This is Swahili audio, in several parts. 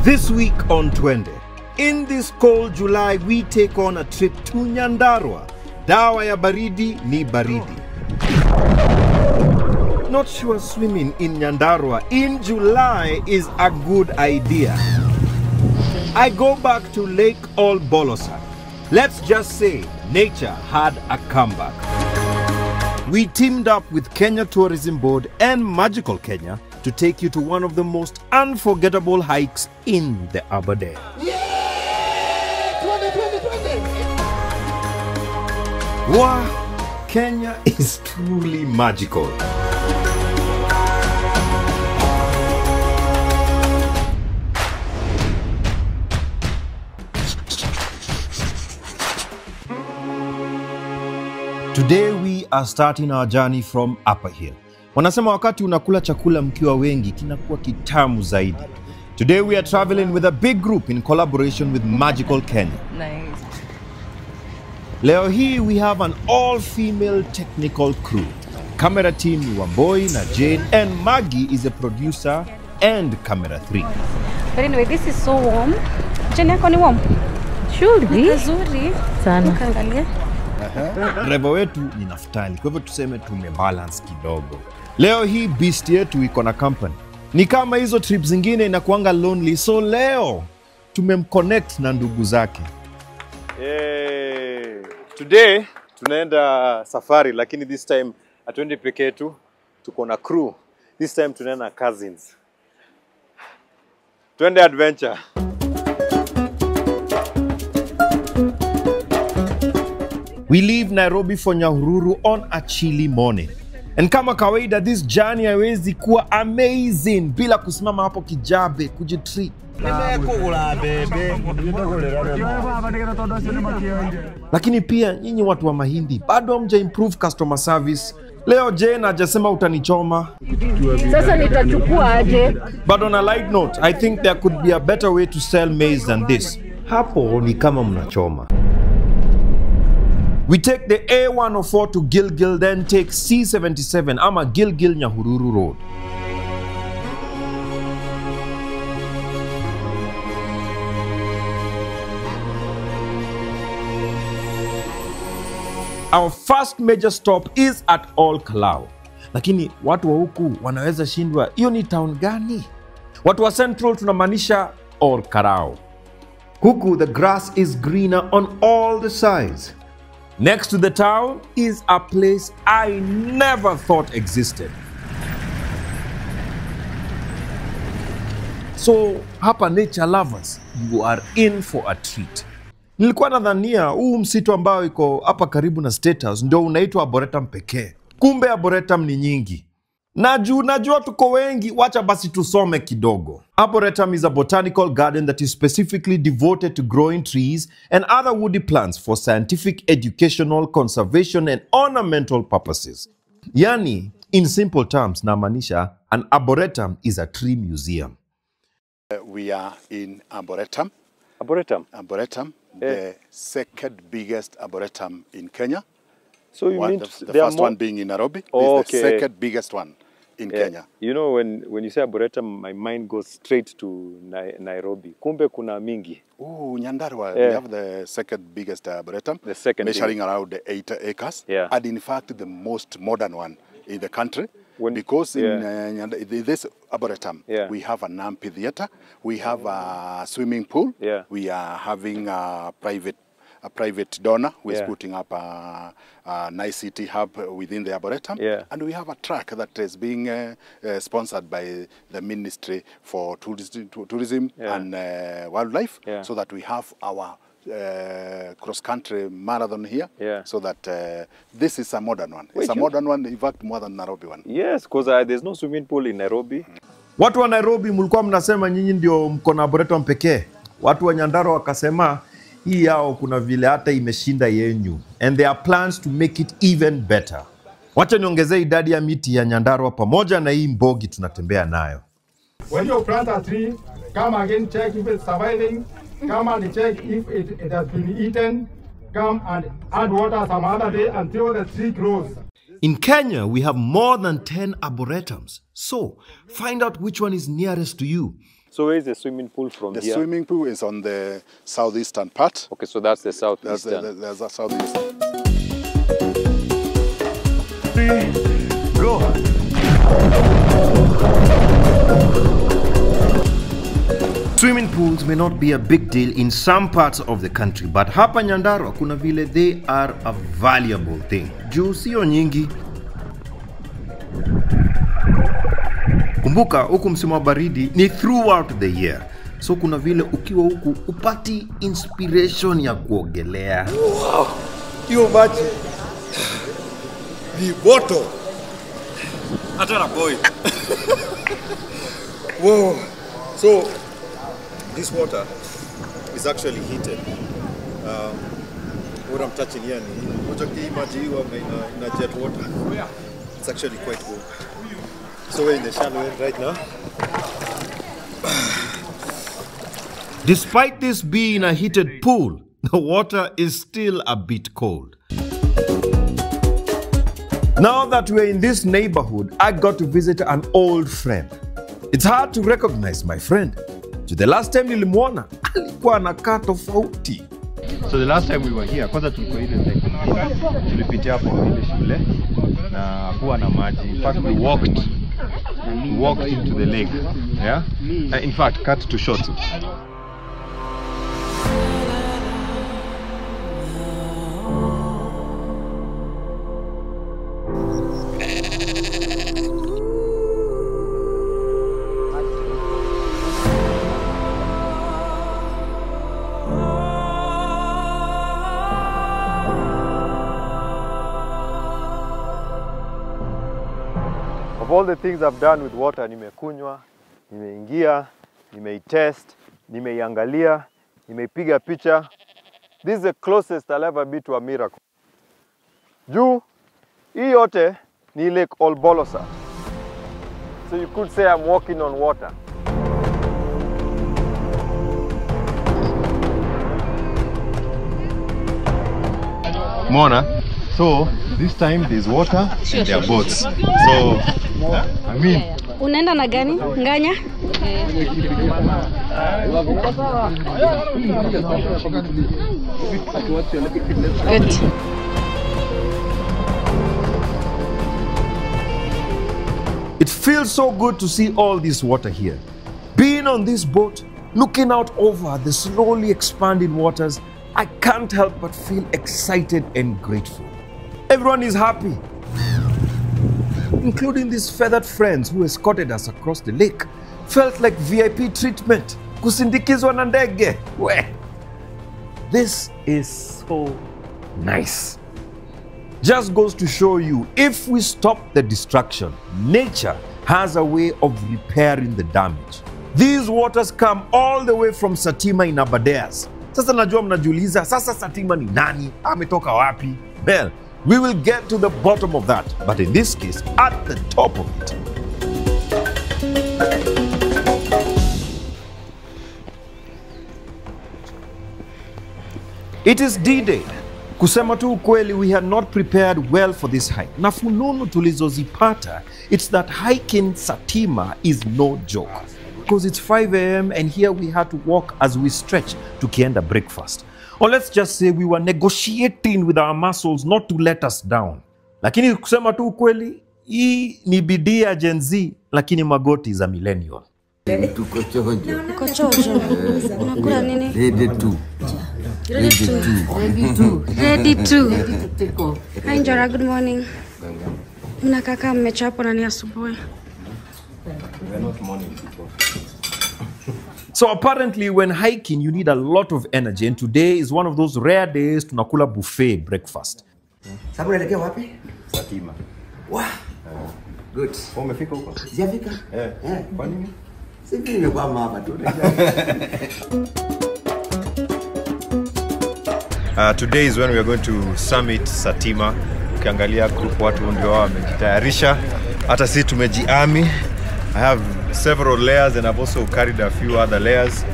This week on Twende, in this cold July, we take on a trip to Nyandarua. Dawa ya baridi ni baridi. Not sure swimming in Nyandarua in July is a good idea. I go back to Lake Olbolosa. Let's just say nature had a comeback. We teamed up with Kenya Tourism Board and Magical Kenya to take you to one of the most unforgettable hikes in the Aberdeen. Wow, Kenya is truly magical. Today we are starting our journey from Upper Hill. Wanasema wakati unakula chakula mkiwa wengi kinakuwa kitamu zaidi. Today we are traveling with a big group in collaboration with Magical Kenya. Nice. Leo hii we have an all-female technical crew. Camera team ni Wamboi na Jane, and Maggie is a producer and camera 3. But anyway, this is so warm. Jane yako ni warm? Should be. Nzuri sana. Ukaangalia. Revo wetu ni Naftali, kwa hivyo tuseme tumebalance kidogo. Leo hii beast yetu iko na company. Ni kama hizo trips zingine inakuanga lonely, so leo tumemconnect na ndugu zake. Today tunaenda safari, lakini this time hatuendi peke yetu, tuko na crew. This time tunaenda cousins. Twende adventure. We leave Nairobi for Nyahururu on a chilly morning. And kama kawaida, this journey haiwezi kuwa amazing bila kusimama hapo kijabe kujitreat. Lakini pia nyinyi watu wa mahindi bado hamja improve customer service. Leo Jane hajasema utanichoma. Sasa nitachukua aje? But on a light note, I think there could be a better way to sell maize than this. Hapo ni kama mnachoma. We take the A104 to Gilgil, then take C77 ama Gilgil Nyahururu Road. Our first major stop is at Ol Kalou. Lakini watu wa huku wanaweza shindwa, hiyo ni town gani? Watu wa Central tunamaanisha Ol Kalou. Huku the grass is greener on all the sides. Next to the town is a place I never thought existed. So, hapa nature lovers, you are in for a treat. Nilikuwa nadhania huu msitu ambao iko hapa karibu na State House ndio unaitwa Arboretum pekee. Kumbe Arboretum ni nyingi. Najua tuko wengi, wacha basi tusome kidogo. Arboretum is a botanical garden that is specifically devoted to growing trees and other woody plants for scientific, educational, conservation and ornamental purposes. Yani, in simple terms, namaanisha an arboretum is a tree museum. We are in Arboretum. Arboretum? The second biggest arboretum in Kenya. So you mean the first one being in Nairobi, is the second biggest one in Kenya. You know, when you say Arboretum, my mind goes straight to Nairobi. Kumbe kuna mingi. Oh, Nyandarua, we have the second biggest arboretum, measuring around 8 acres. Yeah. And in fact, the most modern one in the country. Because in this arboretum, we have an amphitheater, we have a swimming pool, we are having a private donor who is putting up a nice city hub within the arboretum, and we have a track that is being sponsored by the Ministry for Tourism and Wildlife, so that we have our cross-country marathon here, so that this is a modern one. It's a modern one, in fact, more than Nairobi one. Yes, because there's no swimming pool in Nairobi. Watu wa Nairobi mlikuwa mnasema nyinyi ndio mko na arboretum pekee. Watu wa Nyandarua wakasema hii yao kuna vile hata imeshinda yenyu. And there are plans to make it even better. Wacha niongezee idadi ya miti ya Nyandarua pamoja na hii mbogi tunatembea nayo. When you plant a tree, come again, check if it's surviving. Come and check if it has been eaten. Come and add water some other day until the tree grows. In Kenya, we have more than 10 arboretums. So, find out which one is nearest to you. So where is the swimming pool from The here? The swimming pool is on the southeastern part. Okay, so that's the southeastern. That's the southeastern. Go. Swimming pools may not be a big deal in some parts of the country, but hapa Nyandarua kuna vile they are a valuable thing. Juu sio nyingi. Kumbuka huku msimu wa baridi ni throughout the year. So kuna vile ukiwa huku upati inspiration ya kuogelea. Wow. Hiyo maji ni moto. Hata na boy. Whoa. So this water is actually heated. What I'm touching here is jet water. It's actually quite cool. So we're in the shallow end right now. Despite this being a heated pool, the water is still a bit cold. Now that we're in this neighborhood, I got to visit an old friend. It's hard to recognize my friend. The last time nilimwona, alikuwa anakaa tofauti. So the last time we were here, kwanza tulikuwa ile second tulipitia hapo ile shule na kuwa na maji. In fact, we walked into the lake. Yeah? In fact, cut to short. Of all the things I've done with water, nimekunywa, nimeingia, nimeitest, nimeiangalia, nimeipiga picha. This is the closest I'll ever be to a miracle. Juu, hii yote ni Lake Olbolosa. So you could say I'm walking on water. Mona, so this time there's water and there are boats. So, I mean... Unaenda na gani? Nganya? Good. It feels so good to see all this water here. Being on this boat, looking out over the slowly expanding waters, I can't help but feel excited and grateful. Everyone is happy, including these feathered friends who escorted us across the lake. Felt like VIP treatment. Kusindikizwa na ndege. This is so nice. Just goes to show you, if we stop the destruction, nature has a way of repairing the damage. These waters come all the way from Satima in Aberdares. Sasa najua mnajiuliza, sasa Satima ni nani? Ametoka wapi? Well, we will get to the bottom of that, but in this case, at the top of it. It is D-Day. Kusema tu ukweli, we had not prepared well for this hike. Na fununu tulizozipata, it's that hiking Satima is no joke. Because it's 5 a.m. and here we had to walk as we stretch tukienda breakfast. Or let's just say we were negotiating with our muscles not to let us down. Lakini kusema tu ukweli, hii ni bidii ya Gen Z, lakini magoti za millennial. Tuko chojo. Unakula nini? Ready to. Hi Njora, good morning. Mnakaa mmechapo na ni asubuhi. We're not morning people. So apparently when hiking you need a lot of energy, and today is one of those rare days tunakula buffet breakfast. Sasa unaelekea wapi? Satima. Wow. Good. Umefika huko? Sijafika? Kwa nini? Sisi nimekuwa hapa tu. Today is when we are going to summit Satima. Ukiangalia group watu ndio wamejitayarisha. Hata sisi tumejiami. I have several layers and I've also carried a few other layers.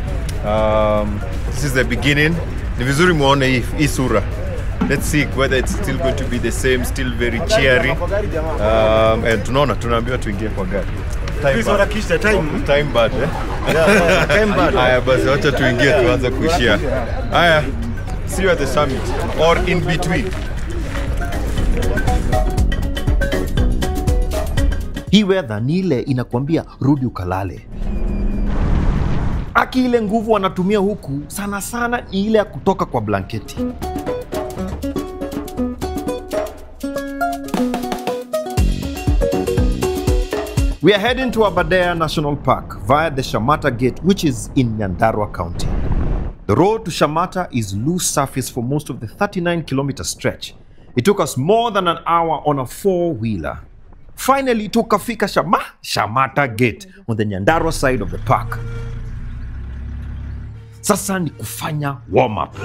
This is the beginning. Ni vizuri muone hii sura. Let's see whether it's still going to be the same, still very cheery. And tunaambiwa tuingie kwa gari. Time bad, eh? Yeah, time bad. Haya basi wacha tuingie tuanze kushia. Haya. See you at the summit or in between. Hii weather ni ile inakwambia rudi ukalale. Aki ile nguvu wanatumia huku sana sana ni ile ya kutoka kwa blanketi. We are heading to Aberdare National Park via the Shamata Gate, which is in Nyandarua County. The road to Shamata is loose surface for most of the 39-kilometer stretch. It took us more than an hour on a four-wheeler. Finally, tukafika Shamata Gate on the Nyandarua side of the park. Sasa ni kufanya warm-up.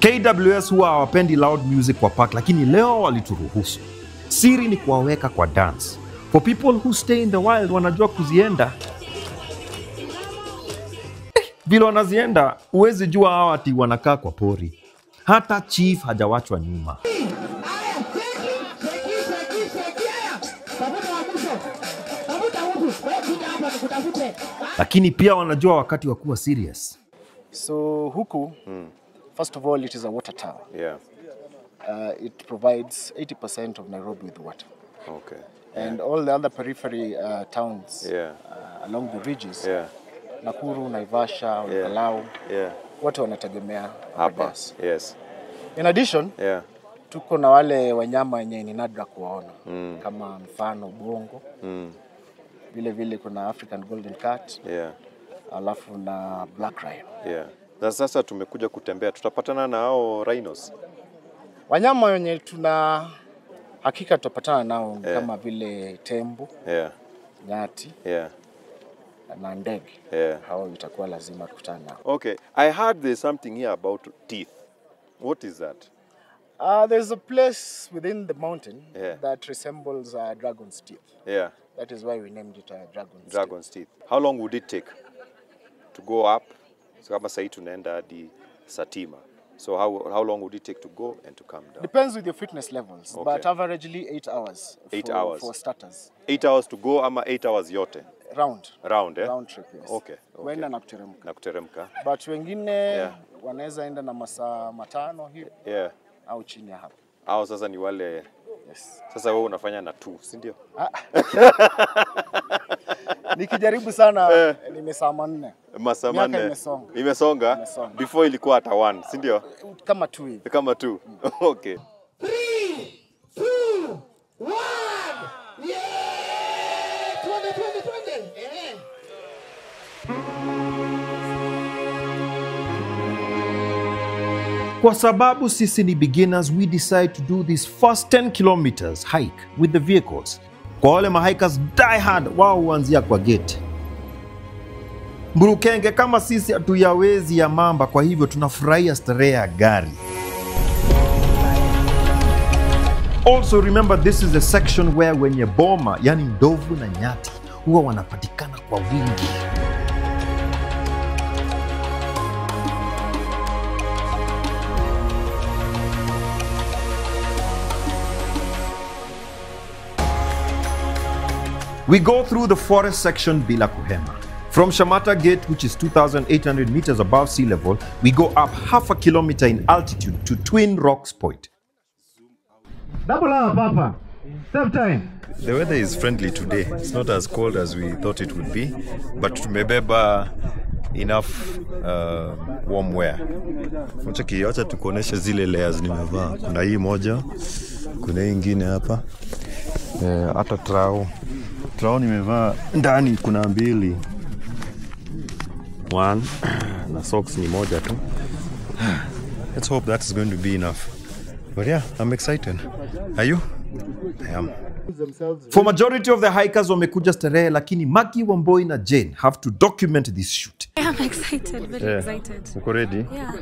KWS huwa hawapendi loud music kwa park, lakini leo walituruhusu. Siri ni kuwaweka kwa dance. For people who stay in the wild wanajua kuzienda. Vile wanazienda, uwezi jua hawa ati wanakaa kwa pori. Hata chief hajawachwa nyuma. Lakini pia wanajua wakati wa kuwa serious. So huku, first of all, it is a water tower. Yeah. It provides 80% of Nairobi with water. Okay. And all the other periphery towns along the ridges, Nakuru, Naivasha, Olkalau, wote wanategemea hapa. Yes. In addition, tuko na wale wanyama wenye ni nadra kuwaona, kama mfano bongo, vile vile kuna African golden cat, alafu na black rhino. Na sasa tumekuja kutembea, tutapatana na hao rhinos. Wanyama wenye tuna hakika tutapatana nao kama vile tembo, nyati, na ndege. Hao itakuwa lazima tukutane nao. Okay, I heard there's something here about teeth. What is that? There's a place within the mountain that resembles a dragon's teeth. That is why we named it a dragon's teeth. How long would it take to go up? So kama sasa tunaenda hadi Satima. So how long would it take to go and to come down? Depends with your fitness levels, but averagely 8 hours. 8 hours for starters. 8 hours to go ama 8 hours yote? Round, eh? Round trip, yes. Okay. Kwenda na kuteremka. Na kuteremka. But wengine wanaweza enda na masaa 5 hivi. Au chini ya hapo. Au sasa ni wale Sasa wewe unafanya na 2, si ndio? Nikijaribu sana nimesaa 4. Masaa 4. Imesonga. Before ilikuwa hata 1, si ndio? Kama 2 hivi. Kama 2. Okay. 3, 2, 1. Yeah! Twende. Kwa sababu sisi ni beginners, we decide to do this first 10 kilometers hike with the vehicles. Kwa wale mahikers die hard, wao huanzia kwa gate. Mburukenge kama sisi hatuyawezi ya mamba, kwa hivyo tunafurahia starehe ya gari. Also remember, this is the section where wenye boma, yani ndovu na nyati, huwa wanapatikana kwa wingi. We go through the forest section bila kuhema. From Shamata Gate, which is 2,800 meters above sea level, we go up half a kilometer in altitude to Twin Rocks Point. Double up, Papa. Same time. The weather is friendly today. It's not as cold as we thought it would be, but tumebeba enough warm wear. Wacha tukuoneshe zile layers nimevaa. Kuna hii moja, kuna hii ingine hapa. Hata trao nimevaa ndani, kuna 2. 1 na socks ni moja tu. Let's hope that is going to be enough. But yeah, I'm excited. Are you? I am. For majority of the hikers wamekuja starehe, lakini Maki, Wamboi na Jane have to document this shoot. I'm excited, very excited. Uko ready? Yeah.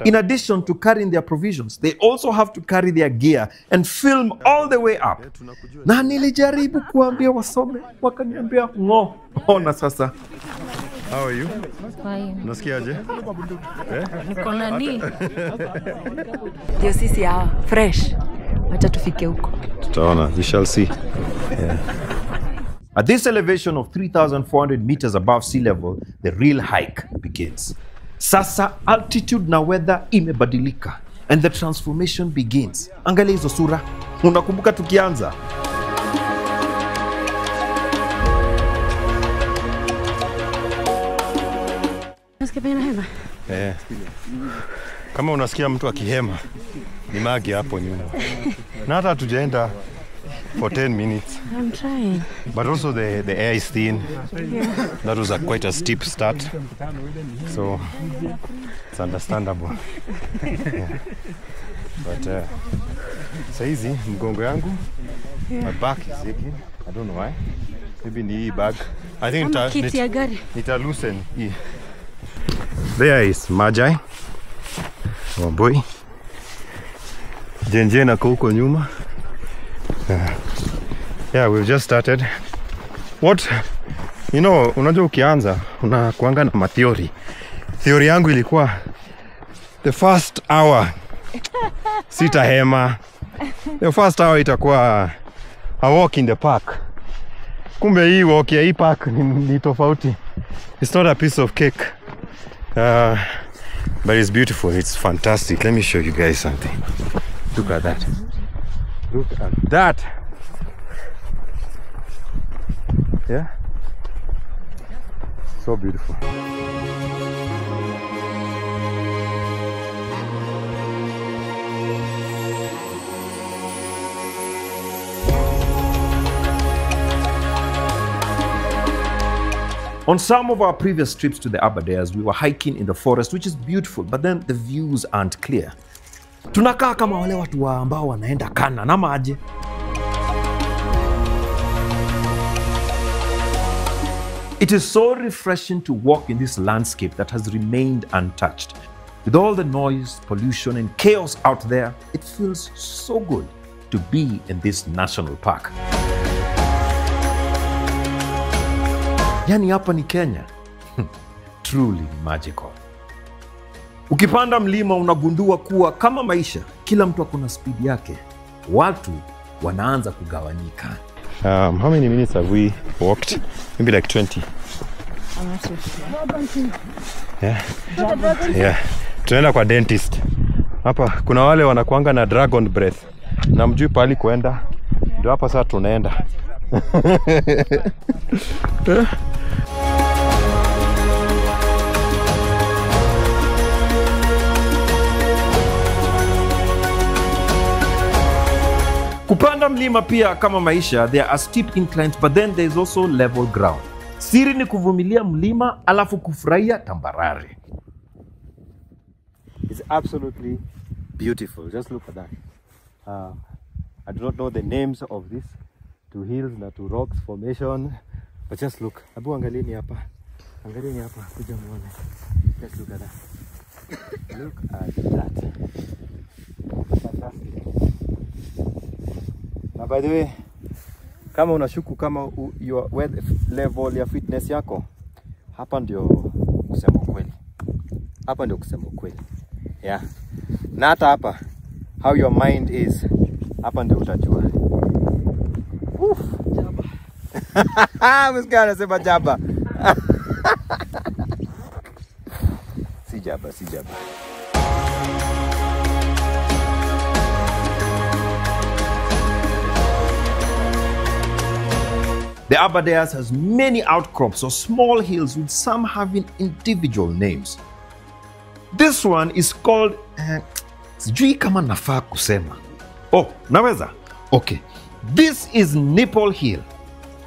In addition to carrying their provisions, they also have to carry their gear and film all the way up. Na nilijaribu kuambia wasome, wakaniambia ngo. Ona sasa. How are you? Fine. Unasikiaje? Niko na nini? Ndio sisi hawa fresh. Acha tufike huko. Tutaona, we shall see. Yeah. At this elevation of 3,400 meters above sea level, the real hike begins. Sasa altitude na weather imebadilika and the transformation begins. Angalia hizo sura. Unakumbuka tukianza? Kama unasikia mtu akihema, ni Magi hapo nyuma. Na hata hatujaenda for 10 minutes. I'm trying. But also the air is thin. Yeah. That was quite a steep start. So it's understandable. Yeah. But saizi mgongo yangu, my back is aching. I don't know why. Maybe ni bag. I think nita loosen hii. There is Majai. Oh boy. Jenje na huko nyuma. Yeah, we've just started. What? You know, unajua ukianza unakuanga na matheory. Theory yangu ilikuwa the first hour sitahema. The first hour itakuwa a walk in the park. Kumbe hii walk ya hii park ni tofauti. It's not a piece of cake. But it's beautiful. It's fantastic. Let me show you guys something. Look at that. Look at that. Yeah? So beautiful. On some of our previous trips to the Aberdares, we were hiking in the forest, which is beautiful, but then the views aren't clear. Tunakaa kama wale watu ambao wanaenda Kana na maji. It is so refreshing to walk in this landscape that has remained untouched. With all the noise, pollution, and chaos out there, it feels so good to be in this national park. Yani hapa ni Kenya. Truly magical. Ukipanda mlima unagundua kuwa kama maisha, kila mtu akona speed yake. Watu wanaanza kugawanyika. How many minutes have we walked? Maybe like 20. Yeah. Yeah. Tunaenda kwa dentist. Hapa kuna wale wanakuanga na dragon breath. Na mjui pali kuenda. Ndio hapa sasa tunaenda. Kupanda mlima pia kama maisha, there are steep inclines, but then there is also level ground. Siri ni kuvumilia mlima alafu kufurahia tambarare. It's absolutely beautiful. Just look at that. I do not know the names of these two hills na two rocks formation, but just look. Abu angalieni hapa. Angalieni hapa kuja muone. Just look at that. Look at that. Fantastic. Na by the way, kama unashuku kama your level ya fitness yako, hapa ndio kusema kweli. Hapa ndio kusema kweli. Yeah. Na hata hapa how your mind is, hapa ndio utajua. Jaba. Msikia anasema jaba. Si jaba, si jaba. The Aberdares has many outcrops or small hills, with some having individual names. This one is called sijui kama nafaa kusema. Oh, naweza? Okay. This is Nipple Hill.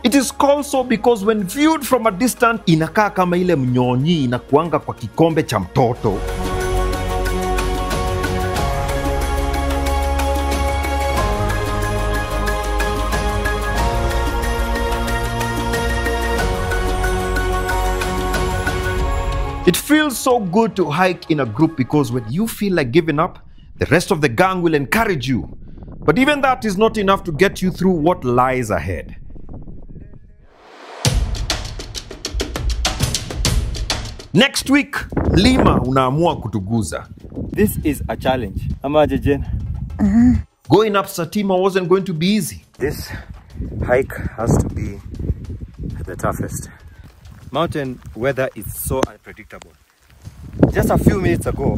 It is called so because when viewed from a distance, inakaa kama ile mnyonyi inakuanga kwa kikombe cha mtoto. It feels so good to hike in a group because when you feel like giving up, the rest of the gang will encourage you. But even that is not enough to get you through what lies ahead. Next week, mlima unaamua kutuguza. This is a challenge. Amaje Jen? Going up Satima wasn't going to be easy. This hike has to be the toughest. Mountain weather is so unpredictable. Just a few minutes ago,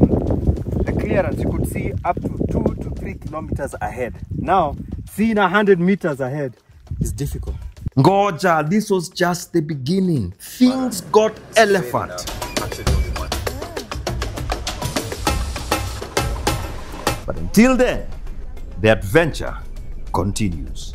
the clearance you could see up to 2 to 3 kilometers ahead. Now, seeing 100 meters ahead is difficult. Ngoja, this was just the beginning. Things got elephant. But until then, the adventure continues.